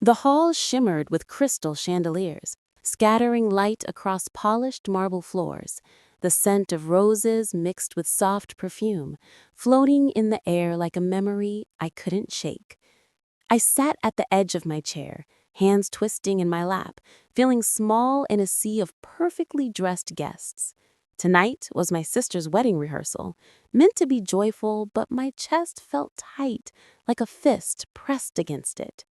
The hall shimmered with crystal chandeliers, scattering light across polished marble floors, the scent of roses mixed with soft perfume, floating in the air like a memory I couldn't shake. I sat at the edge of my chair, hands twisting in my lap, feeling small in a sea of perfectly dressed guests. Tonight was my sister's wedding rehearsal, meant to be joyful, but my chest felt tight, like a fist pressed against it.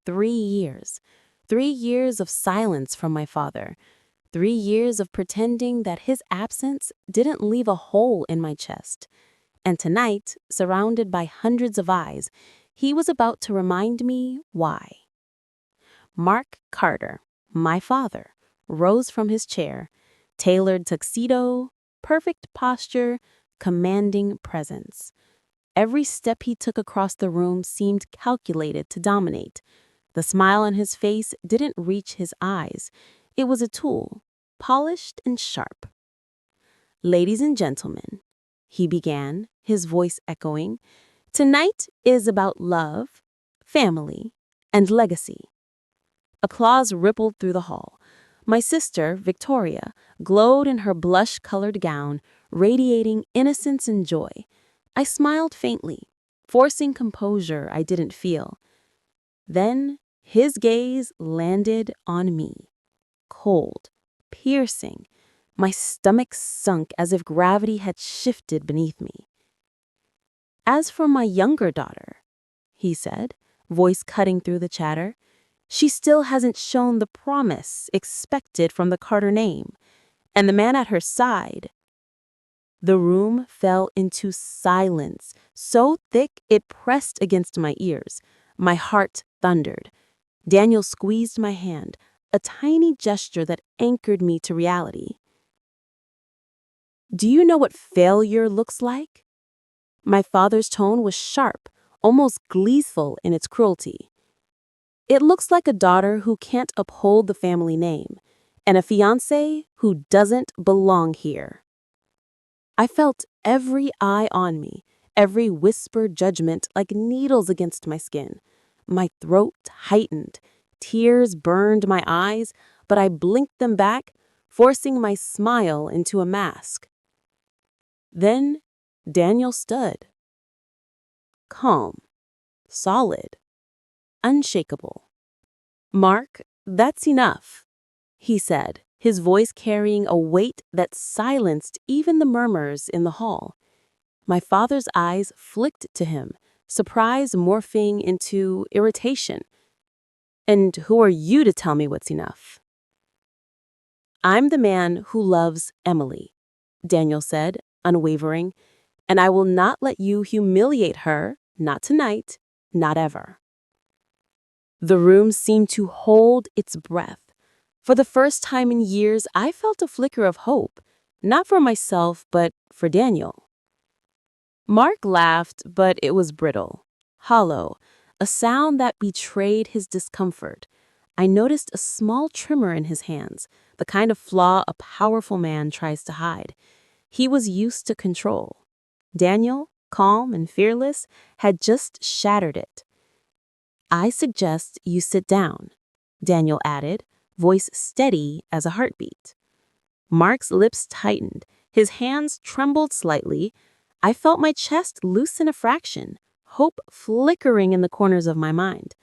3 years. 3 years of silence from my father. 3 years of pretending that his absence didn't leave a hole in my chest. And tonight, surrounded by hundreds of eyes, he was about to remind me why. Mark Carter, my father, rose from his chair, tailored tuxedo, perfect posture, commanding presence. Every step he took across the room seemed calculated to dominate. The smile on his face didn't reach his eyes. It was a tool, polished and sharp. "Ladies and gentlemen," he began, his voice echoing, "tonight is about love, family, and legacy." Applause rippled through the hall. My sister, Victoria, glowed in her blush-colored gown, radiating innocence and joy. I smiled faintly, forcing composure I didn't feel. Then his gaze landed on me. Cold, piercing. My stomach sunk as if gravity had shifted beneath me. "As for my younger daughter," he said, voice cutting through the chatter, "she still hasn't shown the promise expected from the Carter name. And the man at her side—" The room fell into silence, so thick it pressed against my ears. My heart thundered. Daniel squeezed my hand, a tiny gesture that anchored me to reality. "Do you know what failure looks like?" My father's tone was sharp, almost gleeful in its cruelty. "It looks like a daughter who can't uphold the family name, and a fiancé who doesn't belong here." I felt every eye on me, every whispered judgment like needles against my skin. My throat tightened. Tears burned my eyes, but I blinked them back, forcing my smile into a mask. Then Daniel stood. Calm, solid, unshakable. "Mark, that's enough," he said, his voice carrying a weight that silenced even the murmurs in the hall. My father's eyes flicked to him, surprise morphing into irritation. "And who are you to tell me what's enough?" "I'm the man who loves Emily," Daniel said, unwavering, "and I will not let you humiliate her, not tonight, not ever." The room seemed to hold its breath. For the first time in years, I felt a flicker of hope, not for myself, but for Daniel. Mark laughed, but it was brittle, hollow, a sound that betrayed his discomfort. I noticed a small tremor in his hands, the kind of flaw a powerful man tries to hide. He was used to control. Daniel, calm and fearless, had just shattered it. "I suggest you sit down," Daniel added, voice steady as a heartbeat. Mark's lips tightened. His hands trembled slightly. I felt my chest loosen a fraction, hope flickering in the corners of my mind.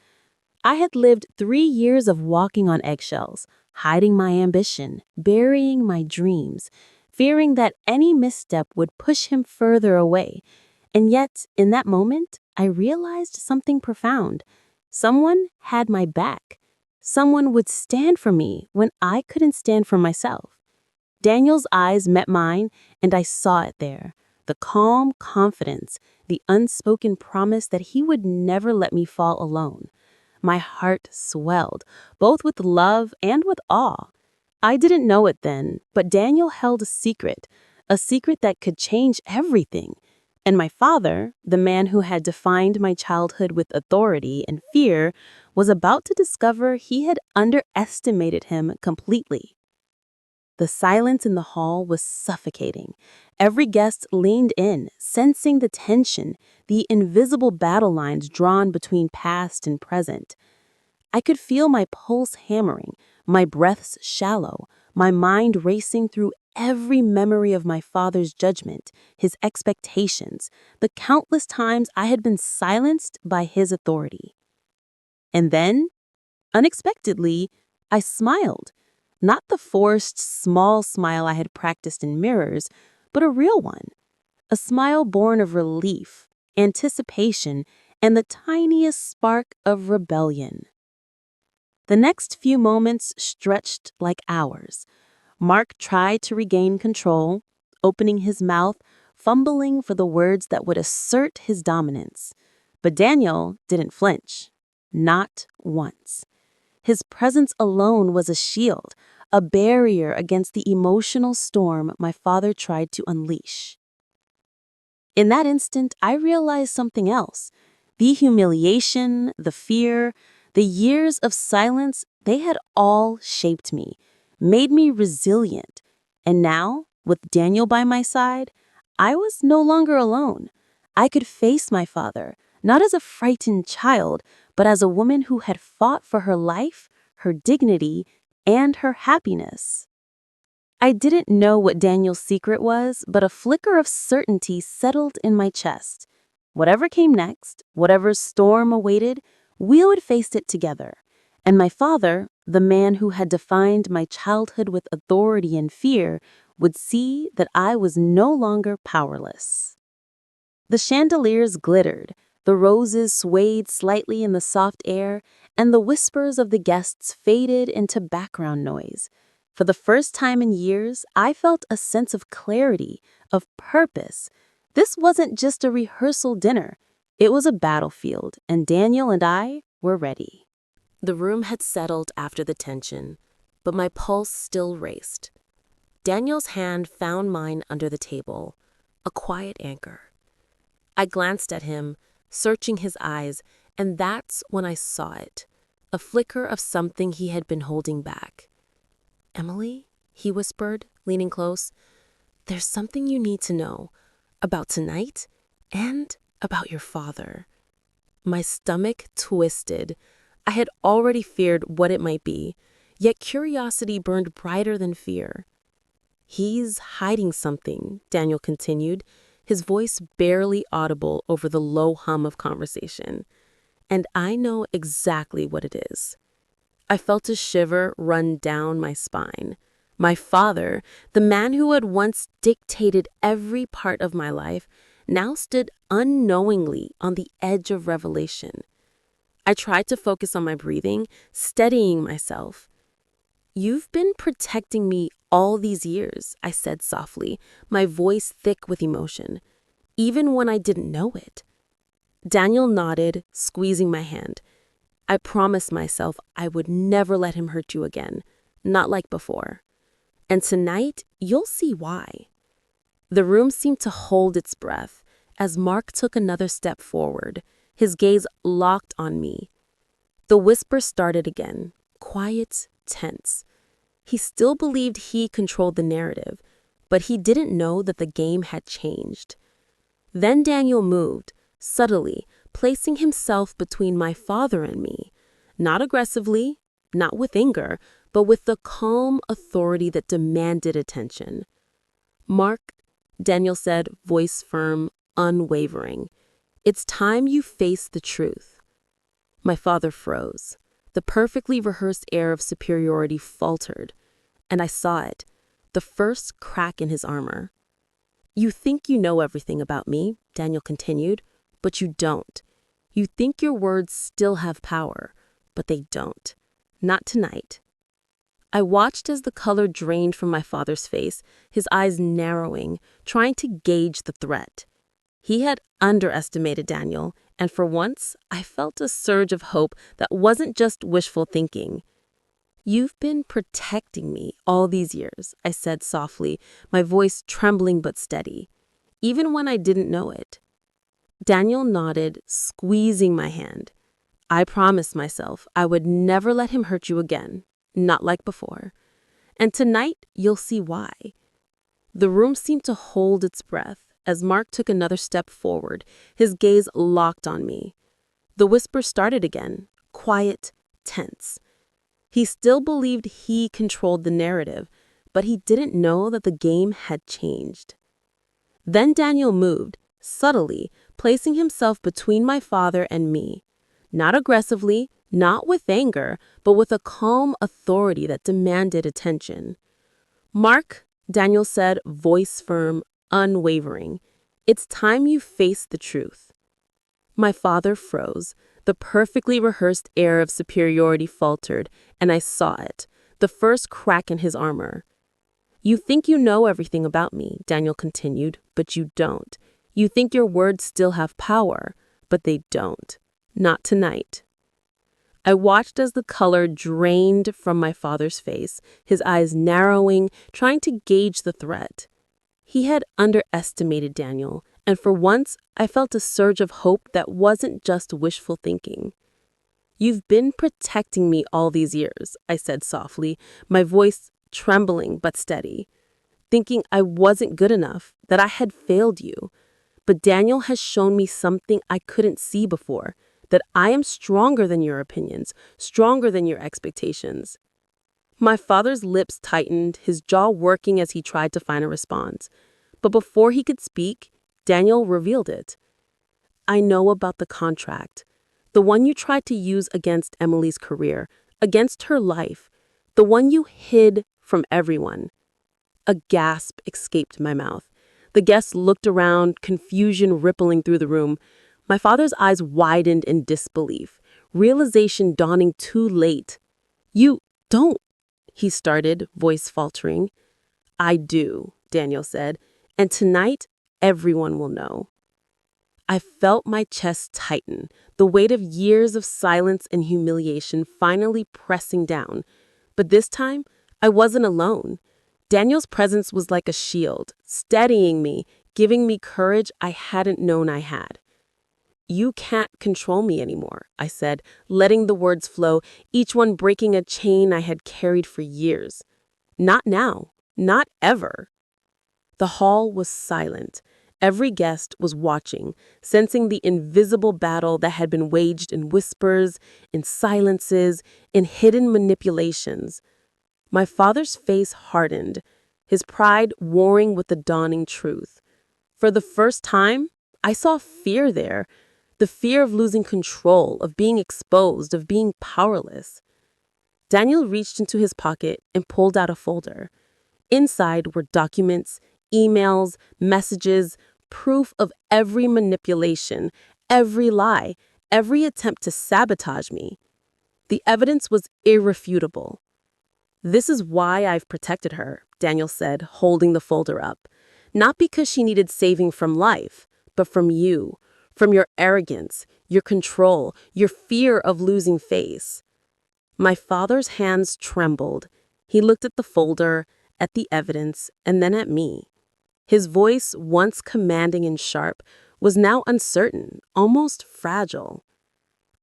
I had lived 3 years of walking on eggshells, hiding my ambition, burying my dreams, fearing that any misstep would push him further away. And yet, in that moment, I realized something profound. Someone had my back. Someone would stand for me when I couldn't stand for myself. Daniel's eyes met mine, and I saw it there. The calm confidence, the unspoken promise that he would never let me fall alone. My heart swelled, both with love and with awe. I didn't know it then, but Daniel held a secret that could change everything. And my father, the man who had defined my childhood with authority and fear, was about to discover he had underestimated him completely. The silence in the hall was suffocating. Every guest leaned in, sensing the tension, the invisible battle lines drawn between past and present. I could feel my pulse hammering, my breaths shallow, my mind racing through every memory of my father's judgment, his expectations, the countless times I had been silenced by his authority. And then, unexpectedly, I smiled. Not the forced, small smile I had practiced in mirrors, but a real one. A smile born of relief, anticipation, and the tiniest spark of rebellion. The next few moments stretched like hours. Mark tried to regain control, opening his mouth, fumbling for the words that would assert his dominance. But Daniel didn't flinch. Not once. His presence alone was a shield, a barrier against the emotional storm my father tried to unleash. In that instant, I realized something else. The humiliation, the fear, the years of silence, they had all shaped me, made me resilient. And now, with Daniel by my side, I was no longer alone. I could face my father, not as a frightened child, but as a woman who had fought for her life, her dignity, and her happiness. I didn't know what Daniel's secret was, but a flicker of certainty settled in my chest. Whatever came next, whatever storm awaited, we would face it together. And my father, the man who had defined my childhood with authority and fear, would see that I was no longer powerless. The chandeliers glittered, the roses swayed slightly in the soft air, and the whispers of the guests faded into background noise. For the first time in years, I felt a sense of clarity, of purpose. This wasn't just a rehearsal dinner. It was a battlefield, and Daniel and I were ready. The room had settled after the tension, but my pulse still raced. Daniel's hand found mine under the table, a quiet anchor. I glanced at him, searching his eyes, and that's when I saw it, a flicker of something he had been holding back. "Emily," he whispered, leaning close, "there's something you need to know about tonight and about your father." My stomach twisted. I had already feared what it might be, yet curiosity burned brighter than fear. "He's hiding something," Daniel continued, his voice barely audible over the low hum of conversation. "And I know exactly what it is." I felt a shiver run down my spine. My father, the man who had once dictated every part of my life, now stood unknowingly on the edge of revelation. I tried to focus on my breathing, steadying myself. "You've been protecting me all these years," I said softly, my voice thick with emotion, "even when I didn't know it." Daniel nodded, squeezing my hand. "I promised myself I would never let him hurt you again, not like before. And tonight, you'll see why." The room seemed to hold its breath as Mark took another step forward, his gaze locked on me. The whisper started again, quiet, tense. He still believed he controlled the narrative, but he didn't know that the game had changed. Then Daniel moved, subtly, placing himself between my father and me, not aggressively, not with anger, but with the calm authority that demanded attention. "Mark," Daniel said, voice firm, unwavering, "it's time you face the truth." My father froze. The perfectly rehearsed air of superiority faltered, and I saw it, the first crack in his armor. "You think you know everything about me," Daniel continued, "but you don't. You think your words still have power, but they don't. Not tonight." I watched as the color drained from my father's face, his eyes narrowing, trying to gauge the threat. He had underestimated Daniel, and for once, I felt a surge of hope that wasn't just wishful thinking. "You've been protecting me all these years," I said softly, my voice trembling but steady, "even when I didn't know it." Daniel nodded, squeezing my hand. "I promised myself I would never let him hurt you again, not like before. And tonight, you'll see why." The room seemed to hold its breath as Mark took another step forward, his gaze locked on me. The whisper started again, quiet, tense. He still believed he controlled the narrative, but he didn't know that the game had changed. Then Daniel moved, subtly, placing himself between my father and me. Not aggressively, not with anger, but with a calm authority that demanded attention. "Mark," Daniel said, voice firm, unwavering, "it's time you face the truth." My father froze. The perfectly rehearsed air of superiority faltered, and I saw it, the first crack in his armor. "You think you know everything about me," Daniel continued, "but you don't. You think your words still have power, but they don't. Not tonight." I watched as the color drained from my father's face, his eyes narrowing, trying to gauge the threat. He had underestimated Daniel, and for once I felt a surge of hope that wasn't just wishful thinking. "You've been protecting me all these years," I said softly, my voice trembling but steady, "thinking I wasn't good enough, that I had failed you. But Daniel has shown me something I couldn't see before, that I am stronger than your opinions, stronger than your expectations." My father's lips tightened, his jaw working as he tried to find a response. But before he could speak, Daniel revealed it. "I know about the contract. The one you tried to use against Emily's career, against her life. The one you hid from everyone." A gasp escaped my mouth. The guests looked around, confusion rippling through the room. My father's eyes widened in disbelief, realization dawning too late. "You don't," he started, voice faltering. "I do," Daniel said, "and tonight everyone will know." I felt my chest tighten, the weight of years of silence and humiliation finally pressing down. But this time, I wasn't alone. Daniel's presence was like a shield, steadying me, giving me courage I hadn't known I had. "You can't control me anymore," I said, letting the words flow, each one breaking a chain I had carried for years. "Not now. Not ever." The hall was silent. Every guest was watching, sensing the invisible battle that had been waged in whispers, in silences, in hidden manipulations. My father's face hardened, his pride warring with the dawning truth. For the first time, I saw fear there, the fear of losing control, of being exposed, of being powerless. Daniel reached into his pocket and pulled out a folder. Inside were documents, emails, messages, proof of every manipulation, every lie, every attempt to sabotage me. The evidence was irrefutable. "This is why I've protected her," Daniel said, holding the folder up. "Not because she needed saving from life, but from you, from your arrogance, your control, your fear of losing face." My father's hands trembled. He looked at the folder, at the evidence, and then at me. His voice, once commanding and sharp, was now uncertain, almost fragile.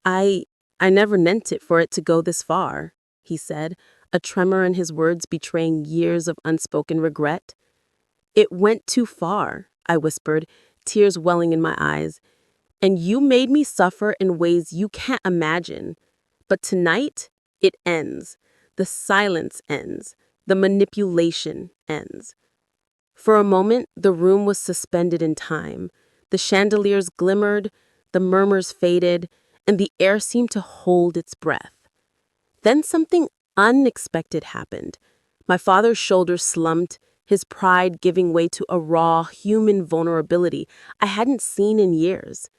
I never meant it for it to go this far," he said, a tremor in his words betraying years of unspoken regret. "It went too far," I whispered, tears welling in my eyes. "And you made me suffer in ways you can't imagine. But tonight, it ends. The silence ends. The manipulation ends." For a moment, the room was suspended in time. The chandeliers glimmered, the murmurs faded, and the air seemed to hold its breath. Then something unexpected happened. My father's shoulders slumped, his pride giving way to a raw, human vulnerability I hadn't seen in years.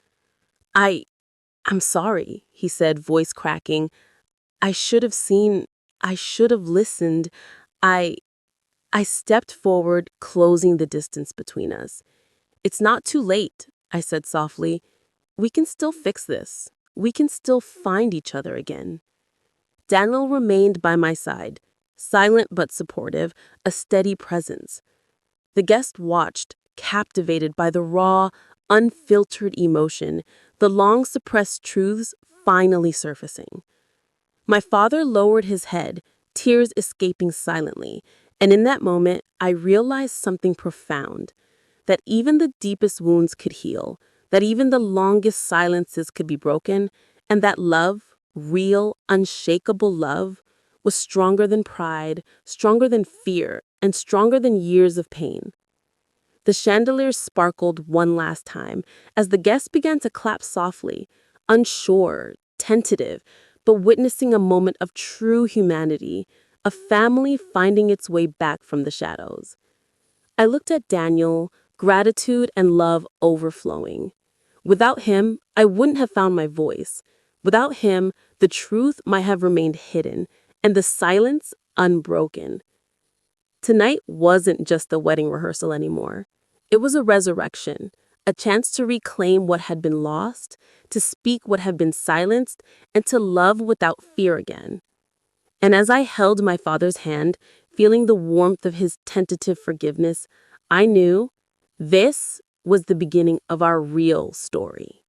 I'm sorry," he said, voice cracking. "I should have seen, I should have listened. I I stepped forward, closing the distance between us. "It's not too late," I said softly. "We can still fix this. We can still find each other again." Daniel remained by my side, silent but supportive, a steady presence. The guest watched, captivated by the raw, unfiltered emotion, the long-suppressed truths finally surfacing. My father lowered his head, tears escaping silently, and in that moment, I realized something profound, that even the deepest wounds could heal, that even the longest silences could be broken, and that love, real, unshakable love was stronger than pride, stronger than fear, and stronger than years of pain. The chandelier sparkled one last time as the guests began to clap softly, unsure, tentative, but witnessing a moment of true humanity, a family finding its way back from the shadows. I looked at Daniel, gratitude and love overflowing. Without him, I wouldn't have found my voice. Without him, the truth might have remained hidden and the silence unbroken. Tonight wasn't just a wedding rehearsal anymore. It was a resurrection, a chance to reclaim what had been lost, to speak what had been silenced, and to love without fear again. And as I held my father's hand, feeling the warmth of his tentative forgiveness, I knew this was the beginning of our real story.